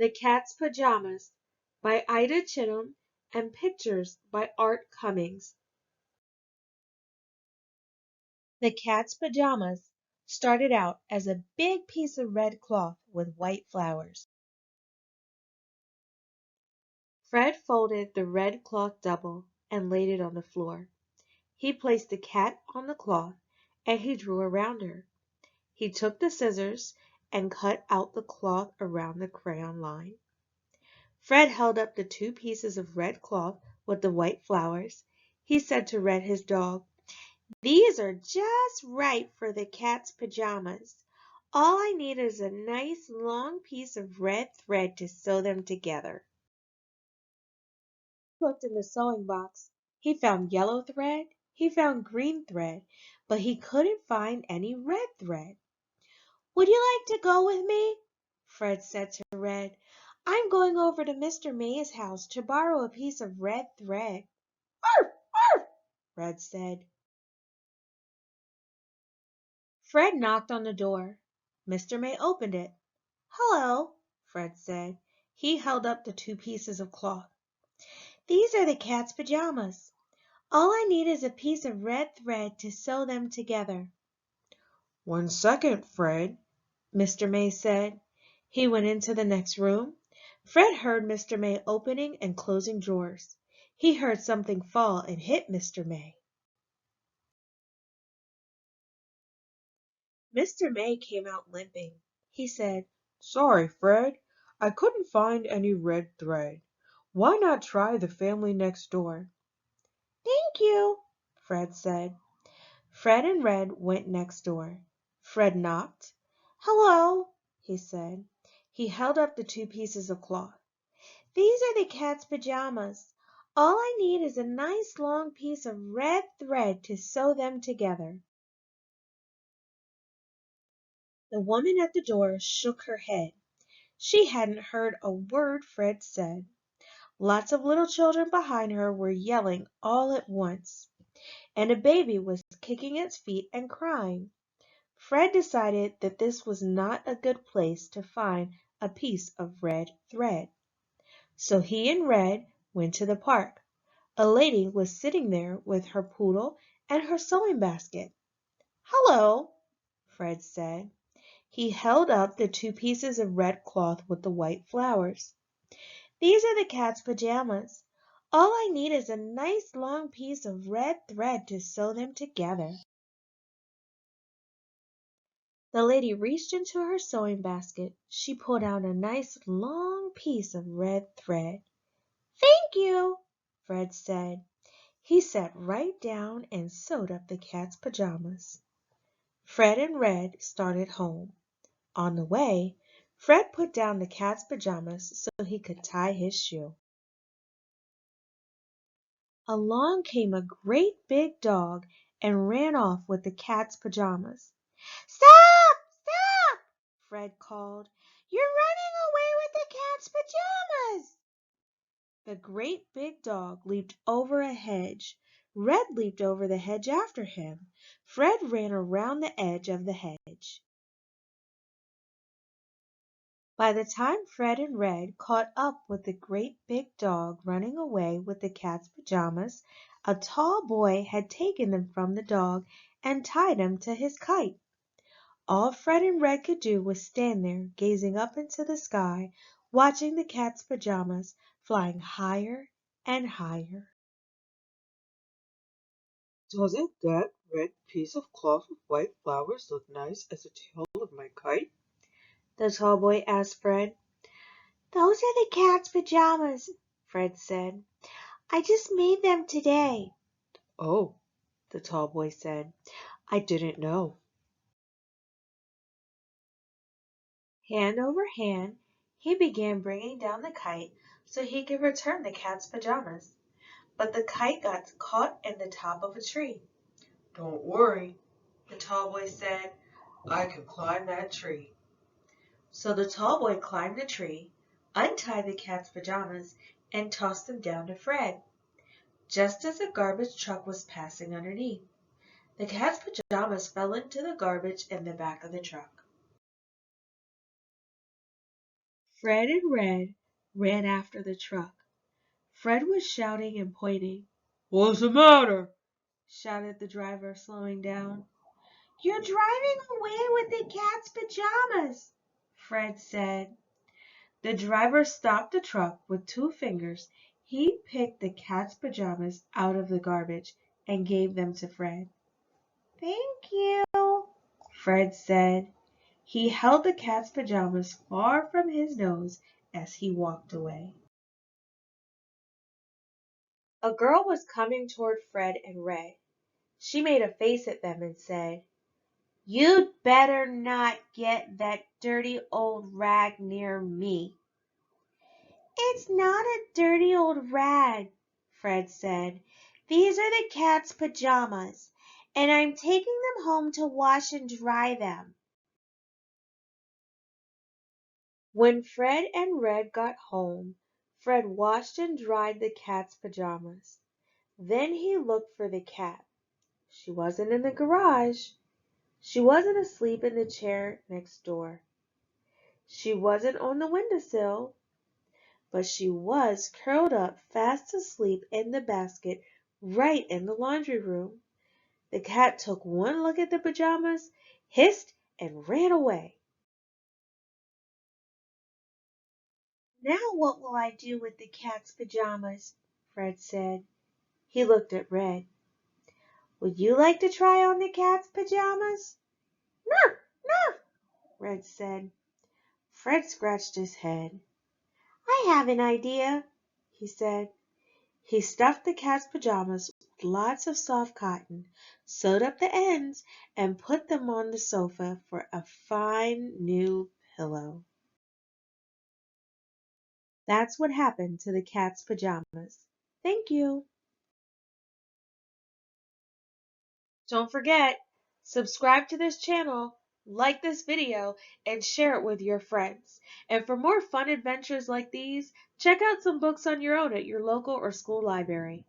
The Cat's Pajamas by Ida Chittum and pictures by Art Cummings. The Cat's Pajamas started out as a big piece of red cloth with white flowers. Fred folded the red cloth double and laid it on the floor. He placed the cat on the cloth and he drew around her. He took the scissors and cut out the cloth around the crayon line. Fred held up the two pieces of red cloth with the white flowers. He said to Red, his dog, "These are just right for the cat's pajamas. All I need is a nice long piece of red thread to sew them together." He looked in the sewing box. He found yellow thread. He found green thread, but he couldn't find any red thread. "Would you like to go with me?" Fred said to Red. "I'm going over to Mr. May's house to borrow a piece of red thread." "Arf! Arf!" Red said. Fred knocked on the door. Mr. May opened it. "Hello," Fred said. He held up the two pieces of cloth. "These are the cat's pajamas. All I need is a piece of red thread to sew them together." "One second, Fred," Mr. May said. He went into the next room. Fred heard Mr. May opening and closing drawers. He heard something fall and hit Mr. May. Mr. May came out limping. He said, "Sorry, Fred. I couldn't find any red thread. Why not try the family next door?" "Thank you," Fred said. Fred and Red went next door. Fred knocked. "Hello," he said. He held up the two pieces of cloth. "These are the cat's pajamas. All I need is a nice long piece of red thread to sew them together." The woman at the door shook her head. She hadn't heard a word Fred said. Lots of little children behind her were yelling all at once, and a baby was kicking its feet and crying. Fred decided that this was not a good place to find a piece of red thread. So he and Red went to the park. A lady was sitting there with her poodle and her sewing basket. "Hello," Fred said. He held up the two pieces of red cloth with the white flowers. "These are the cat's pajamas. All I need is a nice long piece of red thread to sew them together." The lady reached into her sewing basket. She pulled out a nice long piece of red thread. "Thank you," Fred said. He sat right down and sewed up the cat's pajamas. Fred and Red started home. On the way, Fred put down the cat's pajamas so he could tie his shoe. Along came a great big dog and ran off with the cat's pajamas. "Stop! Stop!" Fred called. "You're running away with the cat's pajamas!" The great big dog leaped over a hedge. Red leaped over the hedge after him. Fred ran around the edge of the hedge. By the time Fred and Red caught up with the great big dog running away with the cat's pajamas, a tall boy had taken them from the dog and tied them to his kite. All Fred and Red could do was stand there gazing up into the sky, watching the cat's pajamas flying higher and higher. "Doesn't that red piece of cloth with white flowers look nice as the tail of my kite?" the tall boy asked Fred. "Those are the cat's pajamas," Fred said. "I just made them today." "Oh," the tall boy said. "I didn't know." Hand over hand, he began bringing down the kite so he could return the cat's pajamas. But the kite got caught in the top of a tree. "Don't worry," the tall boy said. "I can climb that tree." So the tall boy climbed the tree, untied the cat's pajamas, and tossed them down to Fred, just as a garbage truck was passing underneath. The cat's pajamas fell into the garbage in the back of the truck. Fred and Red ran after the truck. Fred was shouting and pointing. "What's the matter?" shouted the driver, slowing down. "You're driving away with the cat's pajamas," Fred said. The driver stopped the truck with 2 fingers. He picked the cat's pajamas out of the garbage and gave them to Fred. "Thank you," Fred said. He held the cat's pajamas far from his nose as he walked away. A girl was coming toward Fred and Red. She made a face at them and said, "You'd better not get that dirty old rag near me." "It's not a dirty old rag," Fred said. "These are the cat's pajamas, and I'm taking them home to wash and dry them." When Fred and Red got home, Fred washed and dried the cat's pajamas. Then he looked for the cat. She wasn't in the garage. She wasn't asleep in the chair next door. She wasn't on the windowsill, but she was curled up fast asleep in the basket right in the laundry room. The cat took one look at the pajamas, hissed, and ran away. "Now what will I do with the cat's pajamas?" Fred said. He looked at Red. "Would you like to try on the cat's pajamas?" "No, no," Red said. Fred scratched his head. "I have an idea," he said. He stuffed the cat's pajamas with lots of soft cotton, sewed up the ends, and put them on the sofa for a fine new pillow. That's what happened to the cat's pajamas. Thank you. Don't forget, subscribe to this channel, like this video, and share it with your friends. And for more fun adventures like these, check out some books on your own at your local or school library.